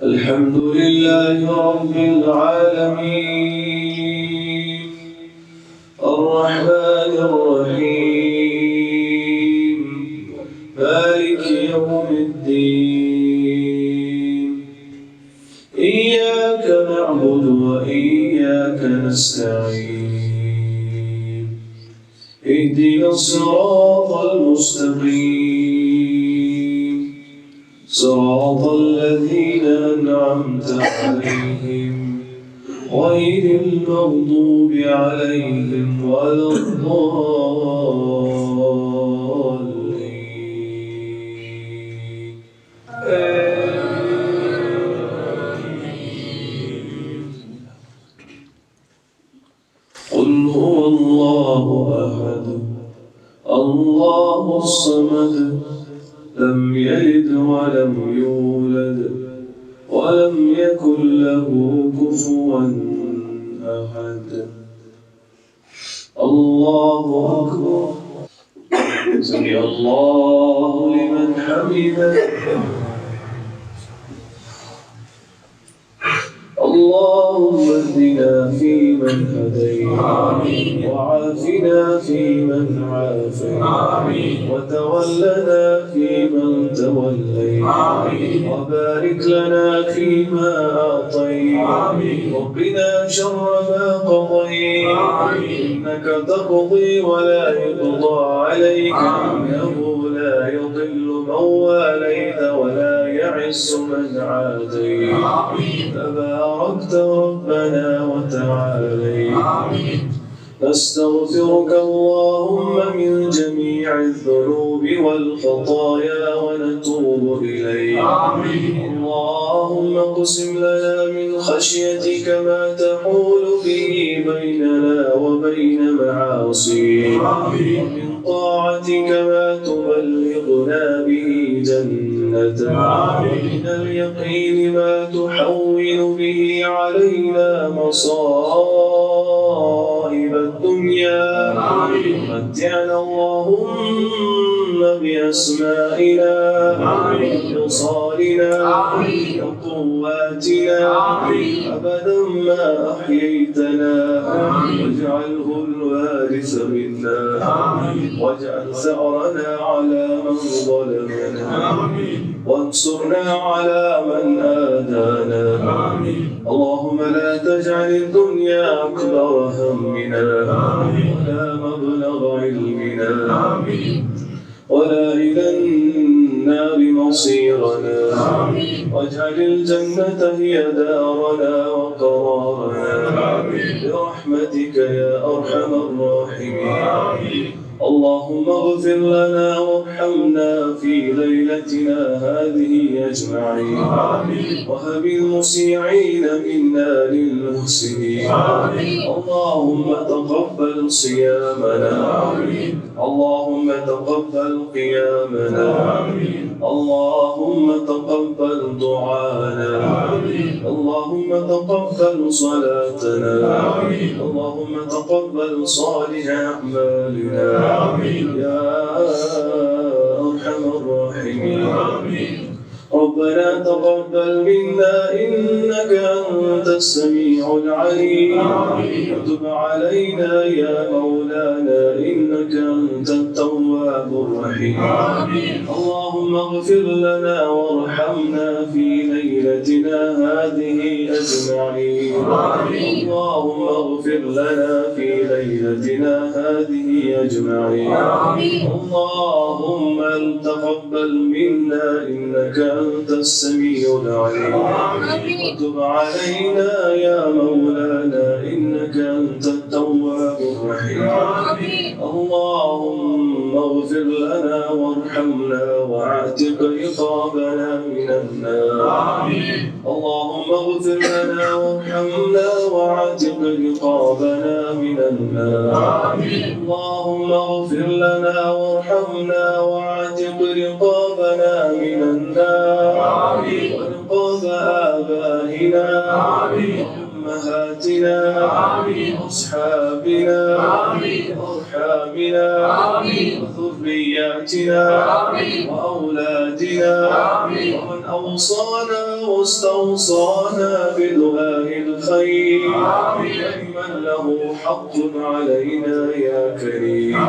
الحمد لله رب العالمين الرحمن الرحيم مالك يوم الدين إياك نعبد وإياك نستعين اهدنا الصراط المستقيم صراط الذين أنعمت عليهم غير المغضوب عليهم ولا الضالين قل هو الله أحد الله الصمد لم يلد ولم يولد ولم يكن له كفوا أحد الله أكبر سمع الله لمن حمده اللهم اهدنا فيمن هديت وعافنا فيمن عافيت وتولنا فيمن توليت وبارك لنا فيما أعطيت وقنا شر ما قضيت إنك تقضي ولا يقضى عليك إنه لا يضل من واليت ولا يعز من عاديت تباركت ربنا وتعاليت نستغفرك اللهم من جميع الذنوب والخطايا ونتوب إليك اللهم اقسم لنا من خشيتك ما تحول به بيننا وبين معاصيك ومن طاعتك ما تبلغنا به جنتك ومن اليقين ما تحول به علينا مصائب الدنيا متعنا اللهم بأسمائنا وأبصارنا وقواتنا أبدا ما أحييتنا واجعله الوارث منا واجعل ثأرنا على من ظلمنا وانصرنا على من آذانا اللهم لا تجعل الدنيا أكبر همنا ولا مبلغ علمنا ولا إلى النار مصيرنا واجعل الجنة هي دارنا وقرارنا برحمتك يا أرحم الراحمين اللهم اغفر لنا وارحمنا في ليلتنا هذه أجمعين وهب المسيئين منا للمحسنين اللهم تقبل صيامنا اللهم تقبل قيامنا اللهم تقبل دعانا اللهم تقبل صلاتنا اللهم تقبل صالح أعمالنا يا أرحم الراحمين ربنا تقبل منا إنك أنت السميع العليم وتب علينا يا مولانا إنك أنت التواب الرحيم اللهم اغفر لنا وارحمنا في ليلتنا هذه أجمعين اللهم اغفر لنا في ليلتنا هذه أجمعين اللهم تقبل منا إنك أنت السميع العليم وتب علينا يا مولانا إنك أنت التواب الرحيم اللهم اغفر لنا وارحمنا واعتق رقابنا من النار اللهم اغفر لنا وارحمنا واعتق رقابنا من النار اللهم اغفر لنا وارحمنا واعتق رقابنا من النار ورقاب آبائنا وأمهاتنا وأصحابنا أرحامنا وذرياتنا وأولادنا ومن أوصانا واستوصانا بدعاء الخير ومن له حق علينا يا كريم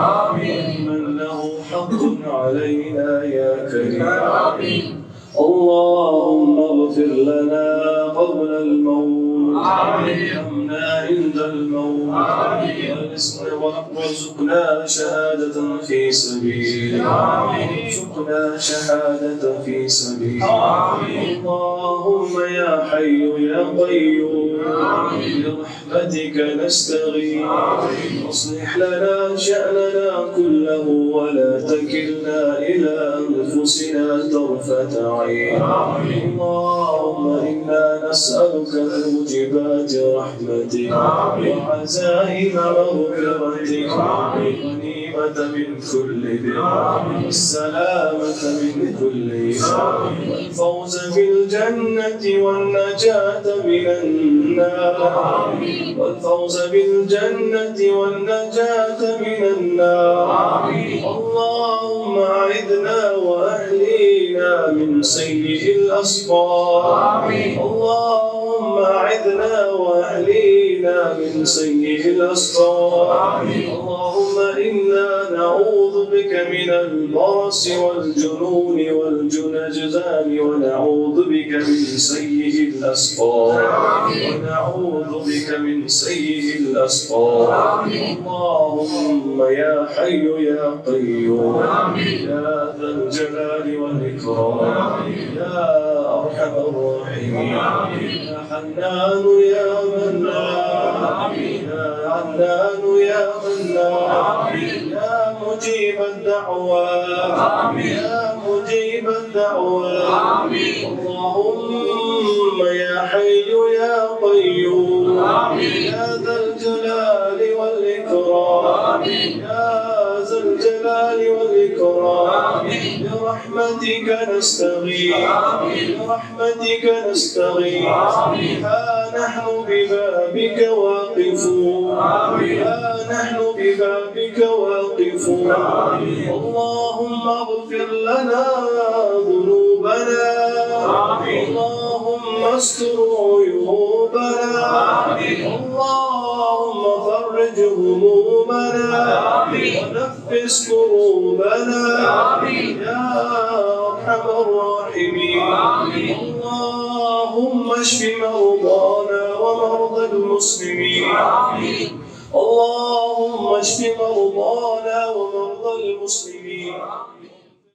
ومن له حق علينا يا كريم اللهم اغفر لنا قبل الموت وارحمنا عند الموت وارزقنا شهادة في سبيلك وارزقنا شهادة في سبيلك اللهم يا حي يا قيوم برحمتك نستغيث اصلح لنا شأننا كله ولا تكلنا إلى أنفسنا طرفة عين اللهم إنا نسألك موجبات رحمتك وعزائم مغفرتك والغنيمة من كل بر والسلامة من كل إثم والفوز بالجنة والنجاة من النار والفوز بالجنة والنجاة من النار اللهم أعذنا وأهلينا من سيء الأسقام اللهم أعذنا وأهلينا من سيء الأسقام اللهم إنا نعوذ بك من البرص والجنون والجنجذام ونعوذ بك من سيء الأسقام ونعوذ بك من سيء الأسقام اللهم يا حي يا قيوم يا ذا الجلال والإكرام يا أرحم الراحمين يا حنان يا منان يا عنان يا منان يا مجيب الدعوات يا مجيب الدعوات اللهم يا حي يا قيوم يا ذا الجلال والإكرام يا ذا الجلال والإكرام برحمتك نستغيث برحمتك نستغيث ها نحن ببابك واقفون ها نحن ببابك واقفون اللهم اغفر لنا ذنوبنا اللهم استر عيوبنا اللهم فرج همومنا ونفس كروبنا يا أرحم الراحمين اللهم اشف مرضانا ومرضى المسلمين اللهم اشف مرضانا ومرضى المسلمين